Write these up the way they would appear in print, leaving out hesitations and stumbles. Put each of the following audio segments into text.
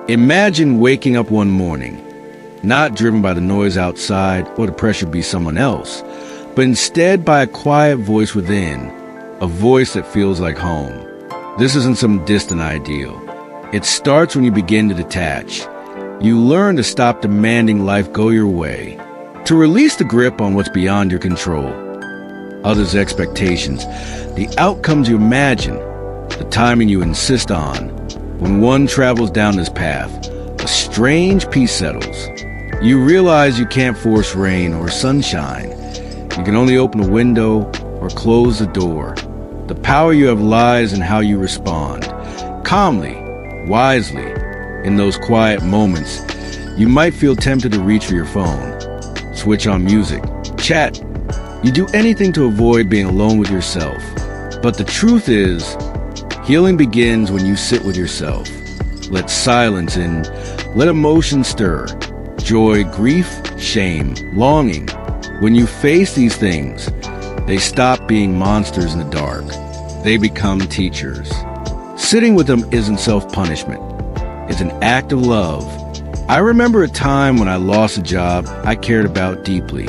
Imagine waking up one morning, not driven by the noise outside or the pressure to be someone else, but instead by a quiet voice within, a voice that feels like home. This isn't some distant ideal. It starts when you begin to detach. You learn to stop demanding life go your way, to release the grip on what's beyond your control. Others' expectations, the outcomes you imagine, the timing you insist on. When one travels down this path, a strange peace settles. You realize you can't force rain or sunshine. You can only open a window or close the door. The power you have lies in how you respond. Calmly, wisely, in those quiet moments, you might feel tempted to reach for your phone, switch on music, chat. You do anything to avoid being alone with yourself. But the truth is, healing begins when you sit with yourself. Let silence in, let emotion stir. Joy, grief, shame, longing. When you face these things, they stop being monsters in the dark. They become teachers. Sitting with them isn't self-punishment. It's an act of love. I remember a time when I lost a job I cared about deeply.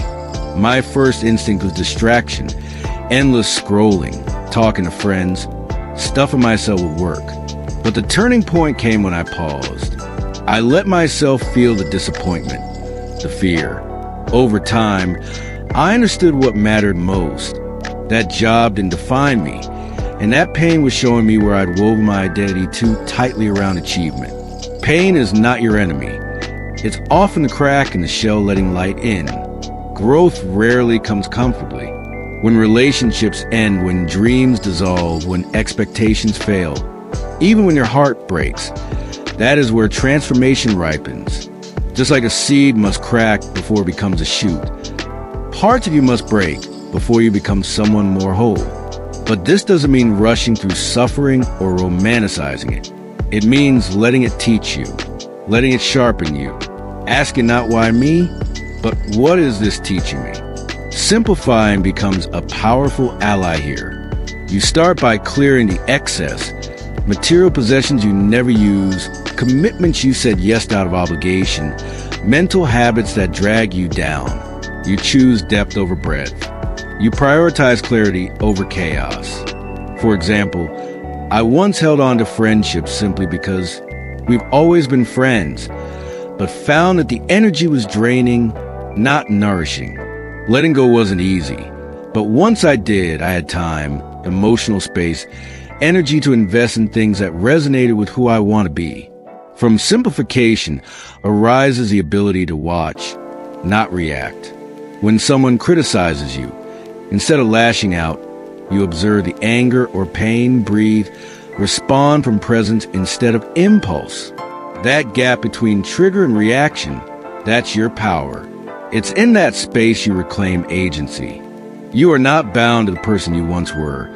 My first instinct was distraction, endless scrolling, talking to friends, stuffing myself with work. But the turning point came when I paused. I let myself feel the disappointment, the fear. Over time, I understood what mattered most. That job didn't define me, and that pain was showing me where I'd woven my identity too tightly around achievement. Pain is not your enemy. It's often the crack in the shell letting light in. Growth rarely comes comfortably. When relationships end, when dreams dissolve, when expectations fail, even when your heart breaks, that is where transformation ripens. Just like a seed must crack before it becomes a shoot. Parts of you must break before you become someone more whole. But this doesn't mean rushing through suffering or romanticizing it. It means letting it teach you, letting it sharpen you, asking not why me, but what is this teaching me? Simplifying becomes a powerful ally here. You start by clearing the excess, material possessions you never use, commitments you said yes to out of obligation, mental habits that drag you down. You choose depth over breadth. You prioritize clarity over chaos. For example, I once held on to friendships simply because we've always been friends, but found that the energy was draining, not nourishing. Letting go wasn't easy, but once I did, I had time, emotional space, energy to invest in things that resonated with who I want to be. From simplification arises the ability to watch, not react. When someone criticizes you, instead of lashing out, you observe the anger or pain, breathe, respond from presence instead of impulse. That gap between trigger and reaction, that's your power. It's in that space you reclaim agency. You are not bound to the person you once were.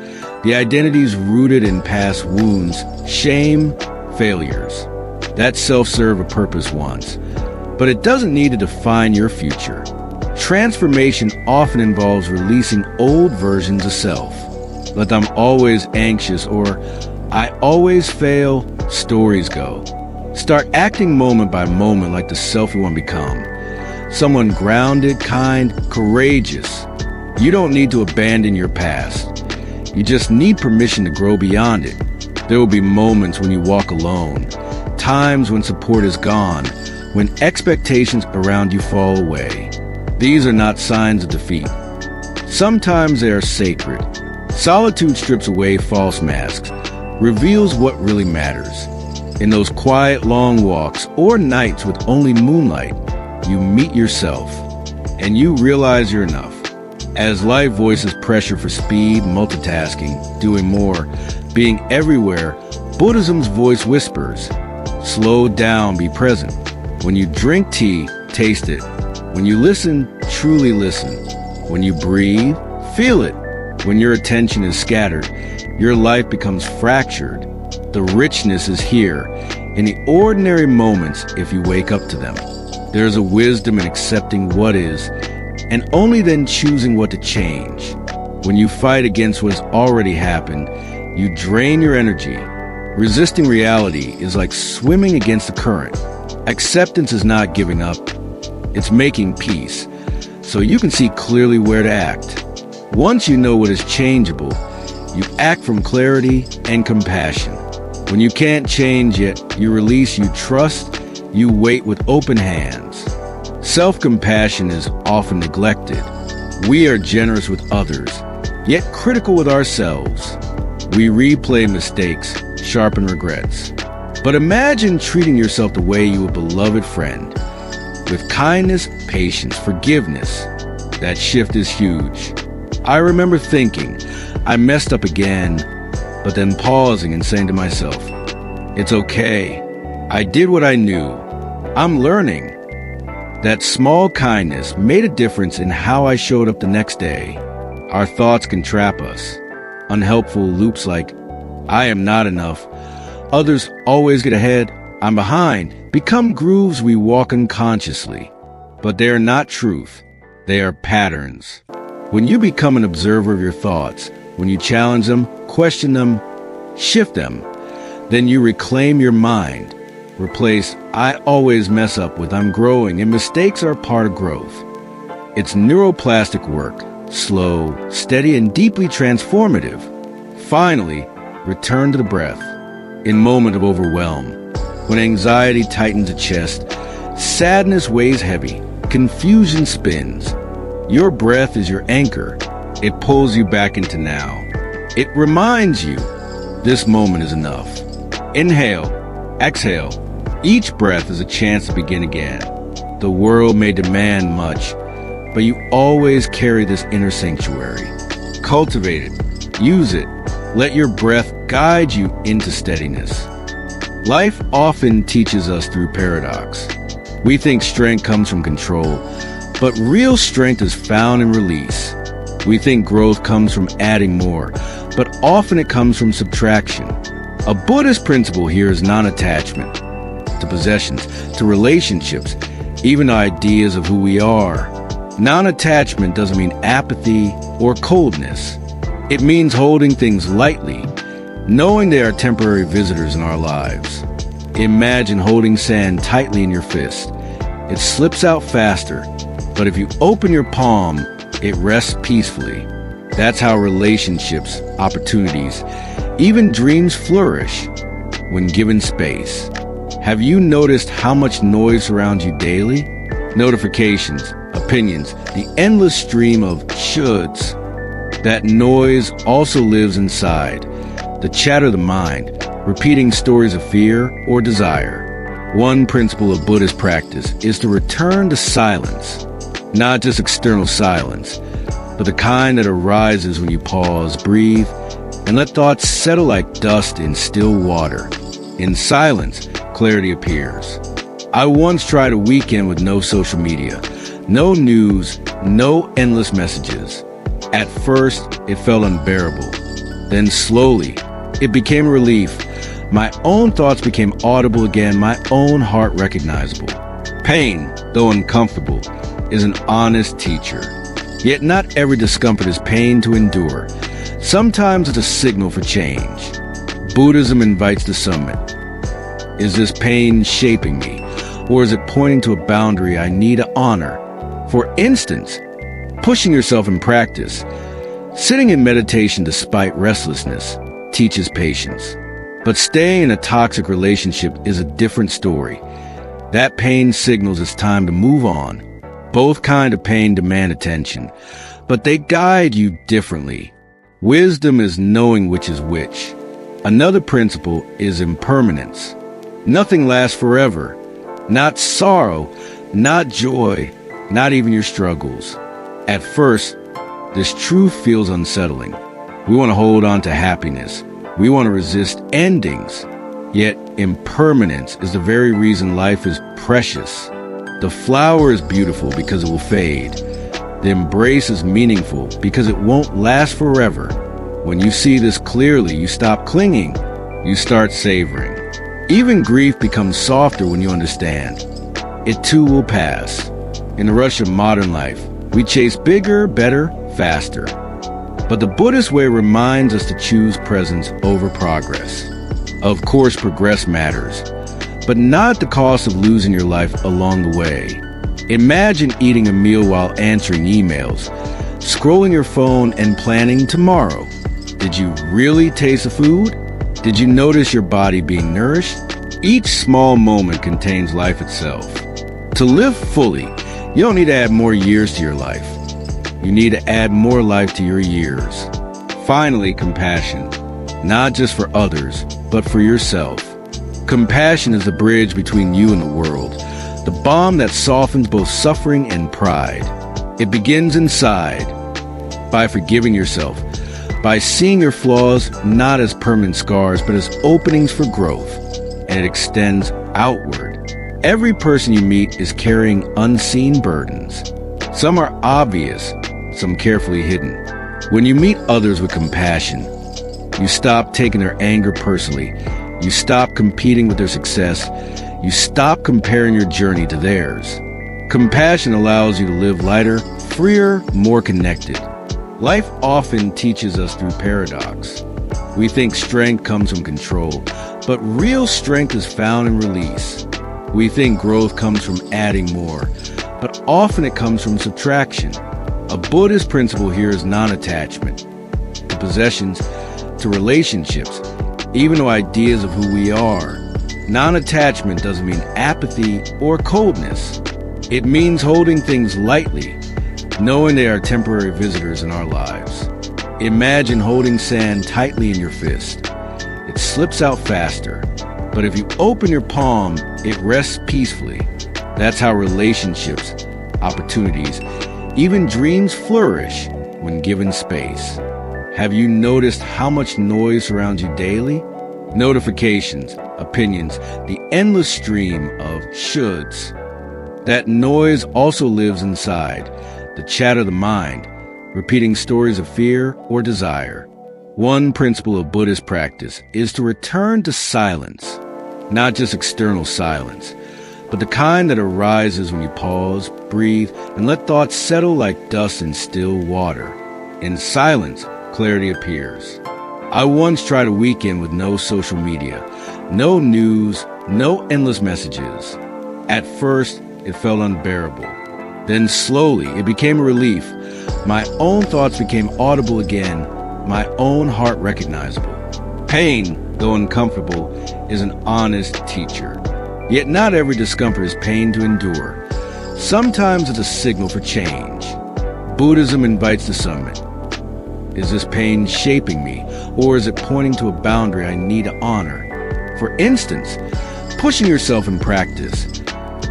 The identities rooted in past wounds, shame, failures. That self-serve a purpose once, but it doesn't need to define your future. Transformation often involves releasing old versions of self. Let them always anxious or I always fail stories go. Start acting moment by moment like the self you want to become. Someone grounded, kind, courageous. You don't need to abandon your past. You just need permission to grow beyond it. There will be moments when you walk alone, times when support is gone, when expectations around you fall away. These are not signs of defeat. Sometimes they are sacred. Solitude strips away false masks, reveals what really matters. In those quiet, long walks or nights with only moonlight, you meet yourself, and you realize you're enough. As life voices pressure for speed, multitasking, doing more, being everywhere, Buddhism's voice whispers, slow down, be present. When you drink tea, taste it. When you listen, truly listen. When you breathe, feel it. When your attention is scattered, your life becomes fractured. The richness is here, in the ordinary moments if you wake up to them. There's a wisdom in accepting what is, and only then choosing what to change. When you fight against what has already happened, you drain your energy. Resisting reality is like swimming against the current. Acceptance is not giving up, it's making peace, so you can see clearly where to act. Once you know what is changeable, you act from clarity and compassion. When you can't change yet, you release, you trust, you wait with open hands. Self-compassion is often neglected. We are generous with others, yet critical with ourselves. We replay mistakes, sharpen regrets. But imagine treating yourself the way you would a beloved friend, with kindness, patience, forgiveness. That shift is huge. I remember thinking, I messed up again, but then pausing and saying to myself, it's okay. I did what I knew. I'm learning. That small kindness made a difference in how I showed up the next day. Our thoughts can trap us. Unhelpful loops like, I am not enough. Others always get ahead. I'm behind. Become grooves we walk unconsciously. But they are not truth. They are patterns. When you become an observer of your thoughts, when you challenge them, question them, shift them, then you reclaim your mind. Replace I always mess up with I'm growing, and mistakes are part of growth. It's neuroplastic work, slow, steady, and deeply transformative. Finally, return to the breath. In moment of overwhelm, when anxiety tightens the chest, sadness weighs heavy, confusion spins. Your breath is your anchor. It pulls you back into now. It reminds you, this moment is enough. Inhale, exhale. Each breath is a chance to begin again. The world may demand much, but you always carry this inner sanctuary. Cultivate it, use it. Let your breath guide you into steadiness. Life often teaches us through paradox. We think strength comes from control, but real strength is found in release. We think growth comes from adding more, but often it comes from subtraction. A Buddhist principle here is non-attachment to possessions, to relationships, even ideas of who we are. Non-attachment doesn't mean apathy or coldness. It means holding things lightly, knowing they are temporary visitors in our lives. Imagine holding sand tightly in your fist. It slips out faster, but if you open your palm, it rests peacefully. That's how relationships, opportunities, even dreams flourish when given space. Have you noticed how much noise surrounds you daily? Notifications, opinions, the endless stream of shoulds. That noise also lives inside, the chatter of the mind, repeating stories of fear or desire. One principle of Buddhist practice is to return to silence, not just external silence, but the kind that arises when you pause, breathe, and let thoughts settle like dust in still water. In silence, clarity appears. I once tried a weekend with no social media, no news, no endless messages. At first, it felt unbearable. Then slowly, it became a relief. My own thoughts became audible again, my own heart recognizable. Pain, though uncomfortable, is an honest teacher. Yet not every discomfort is pain to endure. Sometimes it's a signal for change. Buddhism invites the summit. Is this pain shaping me, or is it pointing to a boundary I need to honor? For instance, pushing yourself in practice. Sitting in meditation despite restlessness teaches patience. But staying in a toxic relationship is a different story. That pain signals it's time to move on. Both kinds of pain demand attention, but they guide you differently. Wisdom is knowing which is which. Another principle is impermanence. Nothing lasts forever. Not sorrow, not joy, not even your struggles. At first, this truth feels unsettling. We want to hold on to happiness. We want to resist endings. Yet impermanence is the very reason life is precious. The flower is beautiful because it will fade. The embrace is meaningful because it won't last forever. When you see this clearly, you stop clinging. You start savoring. Even grief becomes softer when you understand. It too will pass. In the rush of modern life, we chase bigger, better, faster. But the Buddhist way reminds us to choose presence over progress. Of course, progress matters, but not at the cost of losing your life along the way. Imagine eating a meal while answering emails, scrolling your phone and planning tomorrow. Did you really taste the food? Did you notice your body being nourished? Each small moment contains life itself. To live fully, you don't need to add more years to your life. You need to add more life to your years. Finally, compassion. Not just for others, but for yourself. Compassion is the bridge between you and the world, the balm that softens both suffering and pride. It begins inside, by forgiving yourself, by seeing your flaws not as permanent scars, but as openings for growth, and it extends outward. Every person you meet is carrying unseen burdens. Some are obvious, some carefully hidden. When you meet others with compassion, you stop taking their anger personally. You stop competing with their success. You stop comparing your journey to theirs. Compassion allows you to live lighter, freer, more connected. Life often teaches us through paradox. We think strength comes from control, but real strength is found in release. We think growth comes from adding more, but often it comes from subtraction. A Buddhist principle here is non-attachment to possessions, to relationships, even to ideas of who we are. Non-attachment doesn't mean apathy or coldness. It means holding things lightly, knowing they are temporary visitors in our lives. Imagine holding sand tightly in your fist. It slips out faster, but if you open your palm, it rests peacefully. That's how relationships, opportunities, even dreams flourish when given space. Have you noticed how much noise surrounds you daily? Notifications, opinions, the endless stream of shoulds. That noise also lives inside, the chatter of the mind, repeating stories of fear or desire. One principle of Buddhist practice is to return to silence, not just external silence, but the kind that arises when you pause, breathe, and let thoughts settle like dust in still water. In silence, clarity appears. I once tried a weekend with no social media, no news, no endless messages. At first, it felt unbearable. Then slowly, it became a relief. My own thoughts became audible again, my own heart recognizable. Pain, though uncomfortable, is an honest teacher. Yet not every discomfort is pain to endure. Sometimes it's a signal for change. Buddhism invites discernment. Is this pain shaping me, or is it pointing to a boundary I need to honor? For instance, pushing yourself in practice.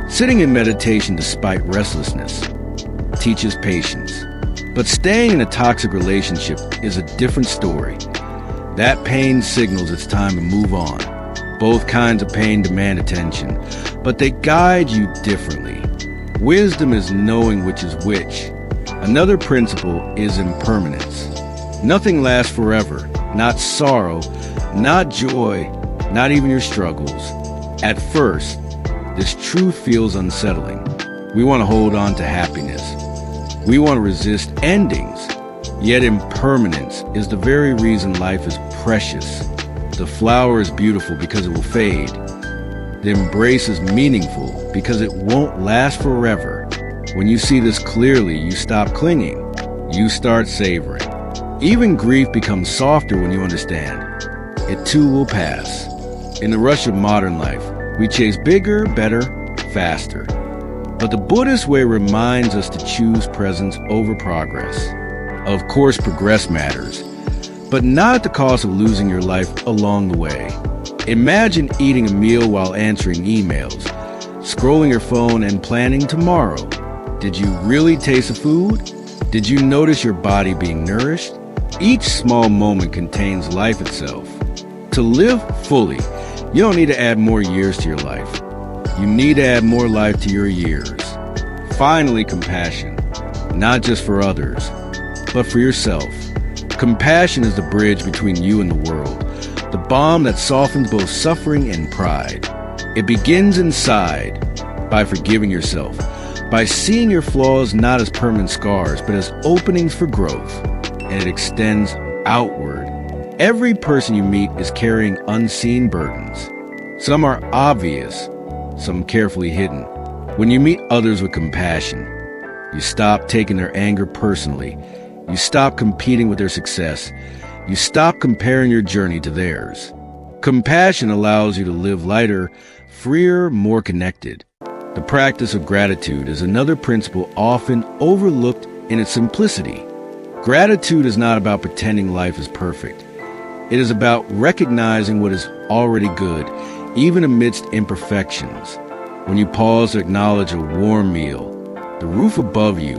Sitting in meditation despite restlessness teaches patience. But staying in a toxic relationship is a different story. That pain signals it's time to move on. Both kinds of pain demand attention, but they guide you differently. Wisdom is knowing which is which. Another principle is impermanence. Nothing lasts forever, not sorrow, not joy, not even your struggles. At first, this truth feels unsettling. We want to hold on to happiness. We want to resist endings. Yet impermanence is the very reason life is precious. The flower is beautiful because it will fade. The embrace is meaningful because it won't last forever. When you see this clearly, you stop clinging. You start savoring. Even grief becomes softer when you understand. It too will pass. In the rush of modern life, we chase bigger, better, faster. But the Buddhist way reminds us to choose presence over progress. Of course, progress matters, but not at the cost of losing your life along the way. Imagine eating a meal while answering emails, scrolling your phone and planning tomorrow. Did you really taste the food? Did you notice your body being nourished? Each small moment contains life itself. To live fully, you don't need to add more years to your life. You need to add more life to your years. Finally, compassion. Not just for others, but for yourself. Compassion is the bridge between you and the world, the balm that softens both suffering and pride. It begins inside, by forgiving yourself, by seeing your flaws not as permanent scars, but as openings for growth, and it extends outward. Every person you meet is carrying unseen burdens. Some are obvious, some carefully hidden. When you meet others with compassion, you stop taking their anger personally. You stop competing with their success. You stop comparing your journey to theirs. Compassion allows you to live lighter, freer, more connected. The practice of gratitude is another principle often overlooked in its simplicity. Gratitude is not about pretending life is perfect. It is about recognizing what is already good, even amidst imperfections. When you pause to acknowledge a warm meal, the roof above you,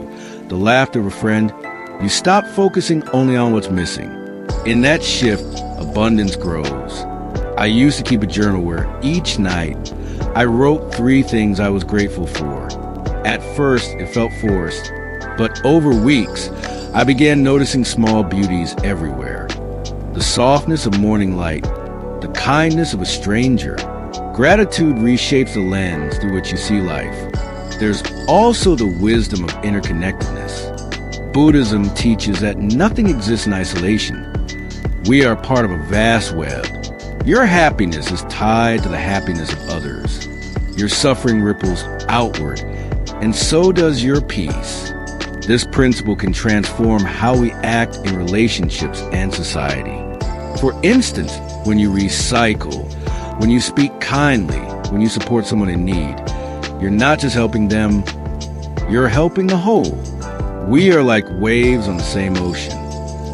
the laughter of a friend, you stop focusing only on what's missing. In that shift, abundance grows. I used to keep a journal where each night I wrote 3 things I was grateful for. At first, it felt forced, but over weeks, I began noticing small beauties everywhere. The softness of morning light, the kindness of a stranger. Gratitude reshapes the lens through which you see life. There's also the wisdom of interconnectedness. Buddhism teaches that nothing exists in isolation. We are part of a vast web. Your happiness is tied to the happiness of others. Your suffering ripples outward, and so does your peace. This principle can transform how we act in relationships and society. For instance, when you recycle, when you speak kindly, when you support someone in need, you're not just helping them, you're helping the whole. We are like waves on the same ocean.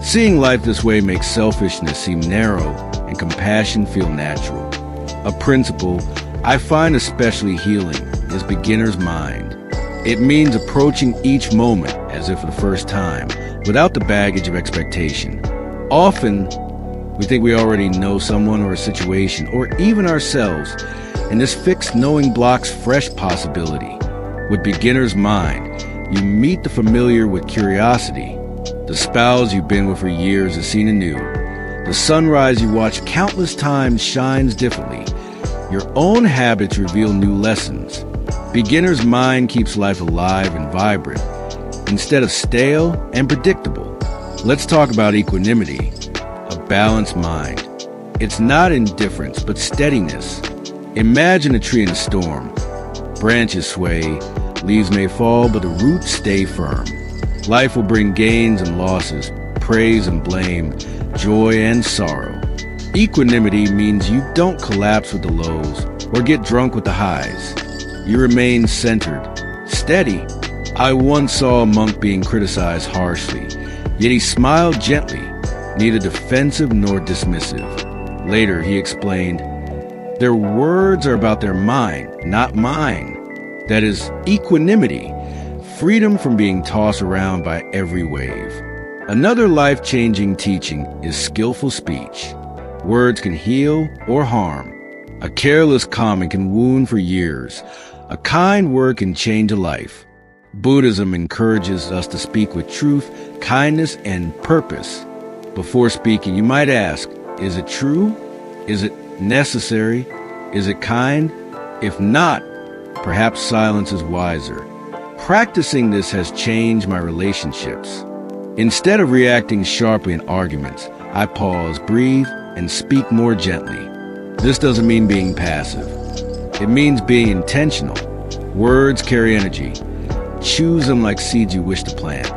Seeing life this way makes selfishness seem narrow and compassion feel natural. A principle I find especially healing is beginner's mind. It means approaching each moment as if for the first time, without the baggage of expectation. Often, we think we already know someone or a situation, or even ourselves, and this fixed knowing blocks fresh possibility. With beginner's mind, you meet the familiar with curiosity. The spouse you've been with for years is seen anew. The sunrise you watch countless times shines differently. Your own habits reveal new lessons. Beginner's mind keeps life alive and vibrant, instead of stale and predictable. Let's talk about equanimity, a balanced mind. It's not indifference, but steadiness. Imagine a tree in a storm. Branches sway, leaves may fall, but the roots stay firm. Life will bring gains and losses, praise and blame, joy and sorrow. Equanimity means you don't collapse with the lows or get drunk with the highs. You remain centered, steady. I once saw a monk being criticized harshly, yet he smiled gently, neither defensive nor dismissive. Later, he explained, "Their words are about their mind, not mine." That is equanimity, freedom from being tossed around by every wave. Another life-changing teaching is skillful speech. Words can heal or harm. A careless comment can wound for years. A kind word can change a life. Buddhism encourages us to speak with truth, kindness, and purpose. Before speaking, you might ask, is it true? Is it necessary? Is it kind? If not, perhaps silence is wiser. Practicing this has changed my relationships. Instead of reacting sharply in arguments, I pause, breathe, and speak more gently. This doesn't mean being passive. It means being intentional. Words carry energy. Choose them like seeds you wish to plant.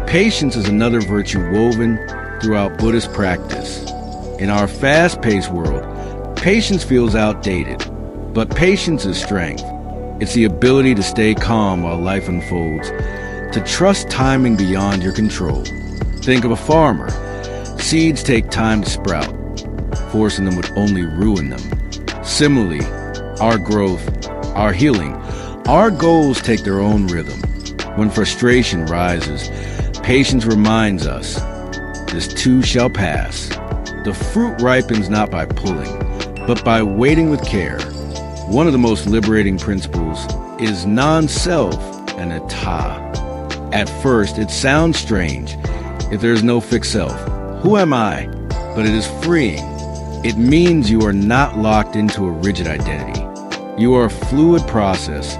Patience is another virtue woven throughout Buddhist practice. In our fast-paced world, patience feels outdated, but patience is strength. It's the ability to stay calm while life unfolds, to trust timing beyond your control. Think of a farmer. Seeds take time to sprout. Forcing them would only ruin them. Similarly, our growth, our healing, our goals take their own rhythm. When frustration rises, patience reminds us, this too shall pass. The fruit ripens not by pulling, but by waiting with care. One of the most liberating principles is non-self and ata. At first, it sounds strange. If there is no fixed self, who am I? But it is freeing. It means you are not locked into a rigid identity. You are a fluid process,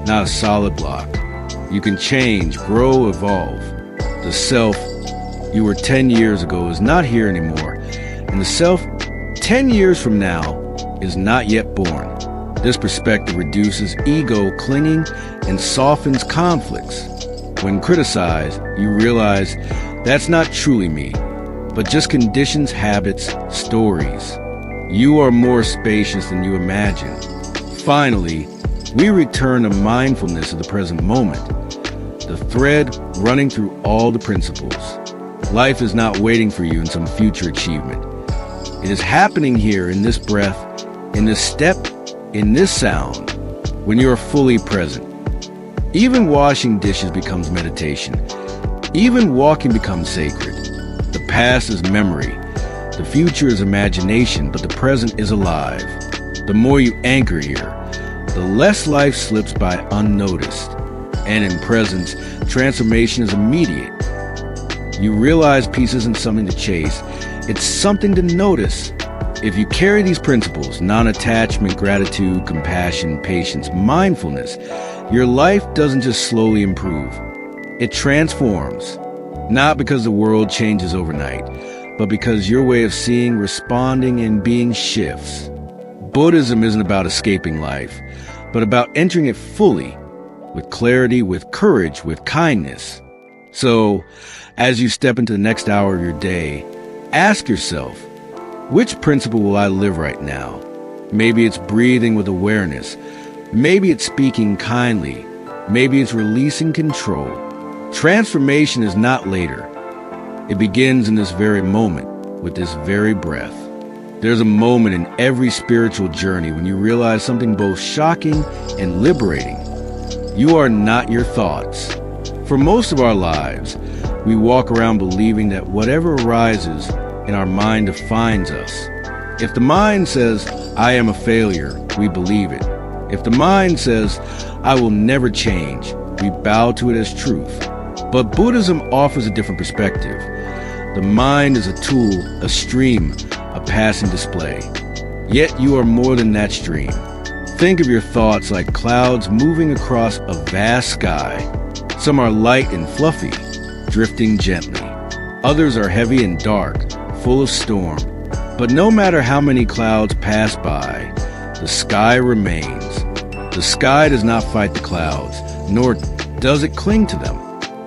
not a solid block. You can change, grow, evolve. The self you were 10 years ago is not here anymore, and the self 10 years from now is not yet born. This perspective reduces ego clinging and softens conflicts. When criticized, you realize that's not truly me, but just conditions, habits, stories. You are more spacious than you imagine. Finally, we return to mindfulness of the present moment, the thread running through all the principles. Life is not waiting for you in some future achievement. It is happening here in this breath, in this step, in this sound, when you are fully present. Even washing dishes becomes meditation. Even walking becomes sacred. The past is memory. The future is imagination, but the present is alive. The more you anchor here, the less life slips by unnoticed. And in presence, transformation is immediate. You realize peace isn't something to chase, it's something to notice. If you carry these principles, non-attachment, gratitude, compassion, patience, mindfulness, your life doesn't just slowly improve. It transforms. Not because the world changes overnight, but because your way of seeing, responding, and being shifts. Buddhism isn't about escaping life, but about entering it fully, with clarity, with courage, with kindness. So, as you step into the next hour of your day, ask yourself, which principle will I live right now? Maybe it's breathing with awareness. Maybe it's speaking kindly. Maybe it's releasing control. Transformation is not later. It begins in this very moment, with this very breath. There's a moment in every spiritual journey when you realize something both shocking and liberating. You are not your thoughts. For most of our lives, we walk around believing that whatever arises in our mind defines us. If the mind says, I am a failure, we believe it. If the mind says, I will never change, we bow to it as truth. But Buddhism offers a different perspective. The mind is a tool, a stream, a passing display. Yet you are more than that stream. Think of your thoughts like clouds moving across a vast sky. Some are light and fluffy, drifting gently. Others are heavy and dark, full of storm. But no matter how many clouds pass by, the sky remains. The sky does not fight the clouds, nor does it cling to them.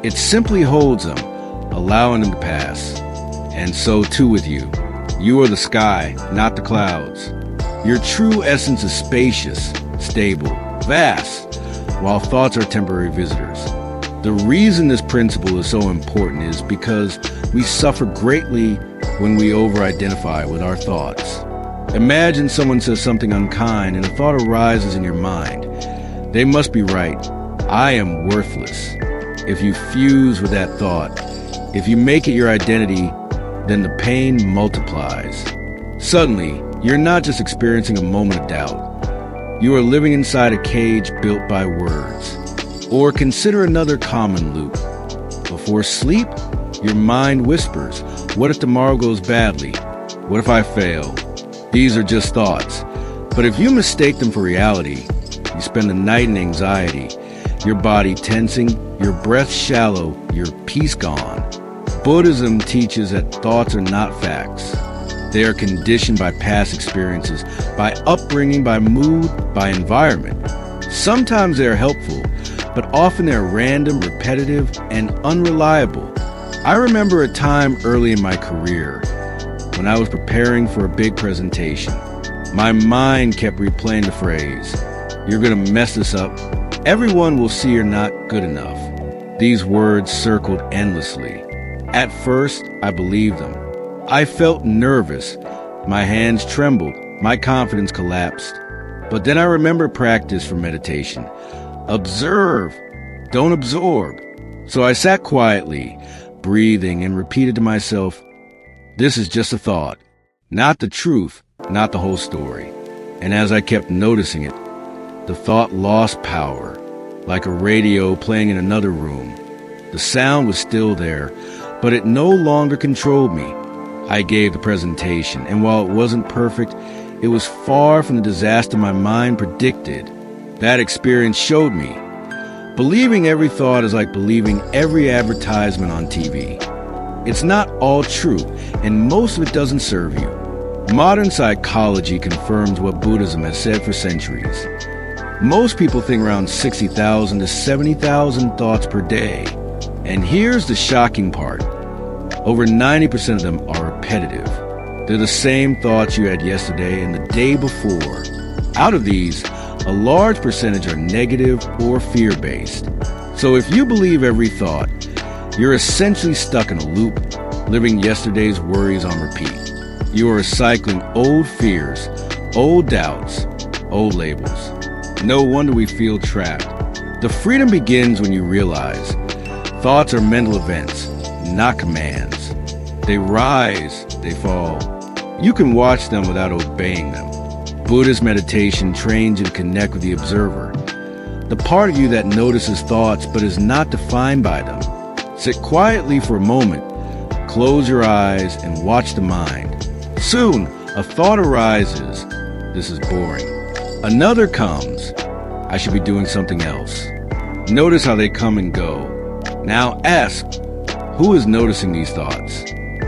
It simply holds them, allowing them to pass. And so too with you. You are the sky, not the clouds. Your true essence is spacious, stable, vast, while thoughts are temporary visitors. The reason this principle is so important is because we suffer greatly when we over-identify with our thoughts. Imagine someone says something unkind and a thought arises in your mind. They must be right. I am worthless. If you fuse with that thought, if you make it your identity, then the pain multiplies. Suddenly, you're not just experiencing a moment of doubt. You are living inside a cage built by words. Or consider another common loop. Before sleep, your mind whispers, what if tomorrow goes badly? What if I fail? These are just thoughts. But if you mistake them for reality, you spend the night in anxiety, your body tensing, your breath shallow, your peace gone. Buddhism teaches that thoughts are not facts. They are conditioned by past experiences, by upbringing, by mood, by environment. Sometimes they are helpful, but often they're random, repetitive, and unreliable. I remember a time early in my career when I was preparing for a big presentation. My mind kept replaying the phrase, "You're gonna mess this up. Everyone will see you're not good enough." These words circled endlessly. At first, I believed them. I felt nervous. My hands trembled. My confidence collapsed. But then I remembered practice for meditation. Observe, don't absorb. So I sat quietly, breathing, and repeated to myself, this is just a thought, not the truth, not the whole story. And as I kept noticing it, the thought lost power, like a radio playing in another room. The sound was still there, but it no longer controlled me. I gave the presentation, and while it wasn't perfect, it was far from the disaster my mind predicted. That experience showed me. Believing every thought is like believing every advertisement on TV. It's not all true, and most of it doesn't serve you. Modern psychology confirms what Buddhism has said for centuries. Most people think around 60,000 to 70,000 thoughts per day. And here's the shocking part. Over 90% of them are repetitive. They're the same thoughts you had yesterday and the day before. Out of these, a large percentage are negative or fear-based. So if you believe every thought, you're essentially stuck in a loop, living yesterday's worries on repeat. You are recycling old fears, old doubts, old labels. No wonder we feel trapped. The freedom begins when you realize thoughts are mental events, not commands. They rise, they fall. You can watch them without obeying them. Buddhist meditation trains you to connect with the observer, the part of you that notices thoughts but is not defined by them. Sit quietly for a moment, close your eyes, and watch the mind. Soon, a thought arises. This is boring. Another comes. I should be doing something else. Notice how they come and go. Now ask, who is noticing these thoughts?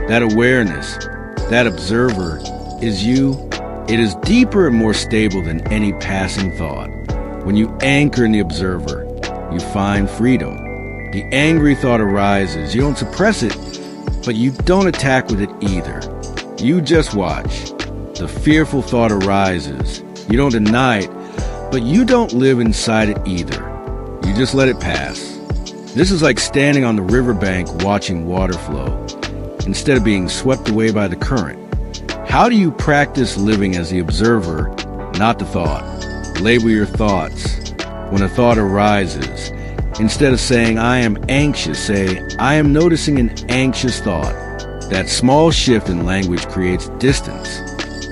That awareness, that observer, is you. It is deeper and more stable than any passing thought. When you anchor in the observer, you find freedom. The angry thought arises. You don't suppress it, but you don't attack with it either. You just watch. The fearful thought arises. You don't deny it, but you don't live inside it either. You just let it pass. This is like standing on the riverbank watching water flow, instead of being swept away by the current. How do you practice living as the observer, not the thought? Label your thoughts. When a thought arises, instead of saying, I am anxious, say, I am noticing an anxious thought. That small shift in language creates distance.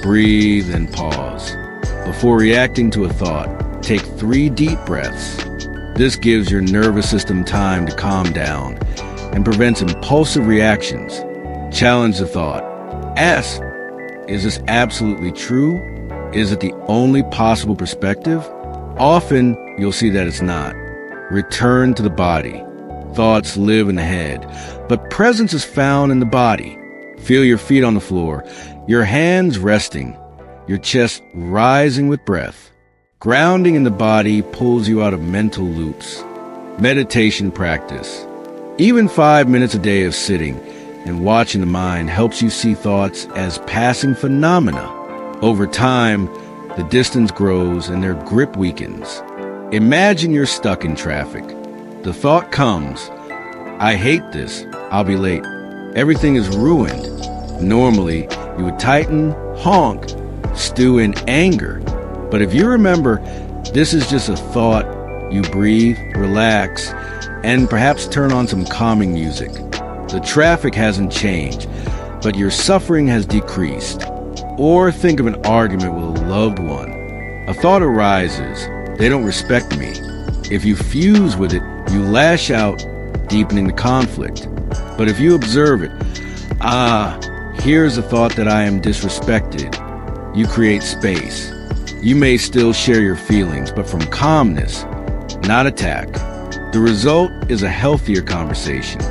Breathe and pause. Before reacting to a thought, take 3 deep breaths. This gives your nervous system time to calm down and prevents impulsive reactions. Challenge the thought. Ask, is this absolutely true? Is it the only possible perspective? Often, you'll see that it's not. Return to the body. Thoughts live in the head, but presence is found in the body. Feel your feet on the floor, your hands resting, your chest rising with breath. Grounding in the body pulls you out of mental loops. Meditation practice. Even 5 minutes a day of sitting and watching the mind helps you see thoughts as passing phenomena. Over time, the distance grows and their grip weakens. Imagine you're stuck in traffic. The thought comes, I hate this, I'll be late. Everything is ruined. Normally, you would tighten, honk, stew in anger. But if you remember, this is just a thought, you breathe, relax, and perhaps turn on some calming music. The traffic hasn't changed, but your suffering has decreased. Or think of an argument with a loved one. A thought arises, they don't respect me. If you fuse with it, you lash out, deepening the conflict. But if you observe it, here's a thought that I am disrespected. You create space. You may still share your feelings, but from calmness, not attack. The result is a healthier conversation.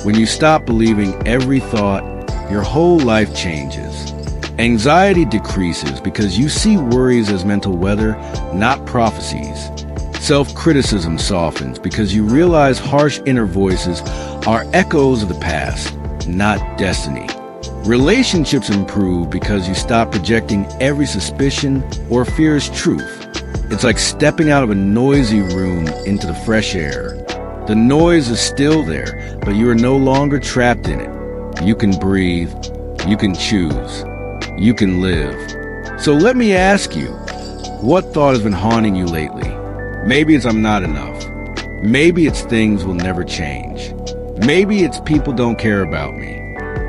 When you stop believing every thought, your whole life changes. Anxiety decreases because you see worries as mental weather, not prophecies. Self-criticism softens because you realize harsh inner voices are echoes of the past, not destiny. Relationships improve because you stop projecting every suspicion or fear as truth. It's like stepping out of a noisy room into the fresh air. The noise is still there, but you are no longer trapped in it. You can breathe, you can choose, you can live. So let me ask you, what thought has been haunting you lately? Maybe it's I'm not enough. Maybe it's things will never change. Maybe it's people don't care about me.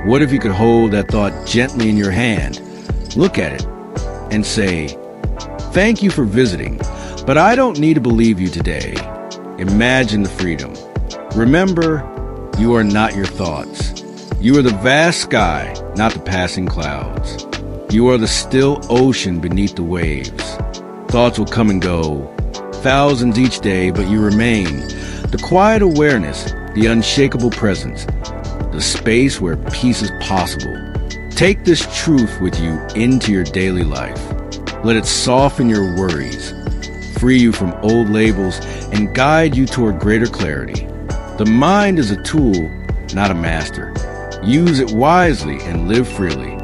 What if you could hold that thought gently in your hand, look at it, and say, thank you for visiting, but I don't need to believe you today. Imagine the freedom. Remember, you are not your thoughts. You are the vast sky, not the passing clouds. You are the still ocean beneath the waves. Thoughts will come and go, thousands each day, but you remain. The quiet awareness, the unshakable presence, the space where peace is possible. Take this truth with you into your daily life. Let it soften your worries, free you from old labels, and guide you toward greater clarity. The mind is a tool, not a master. Use it wisely and live freely.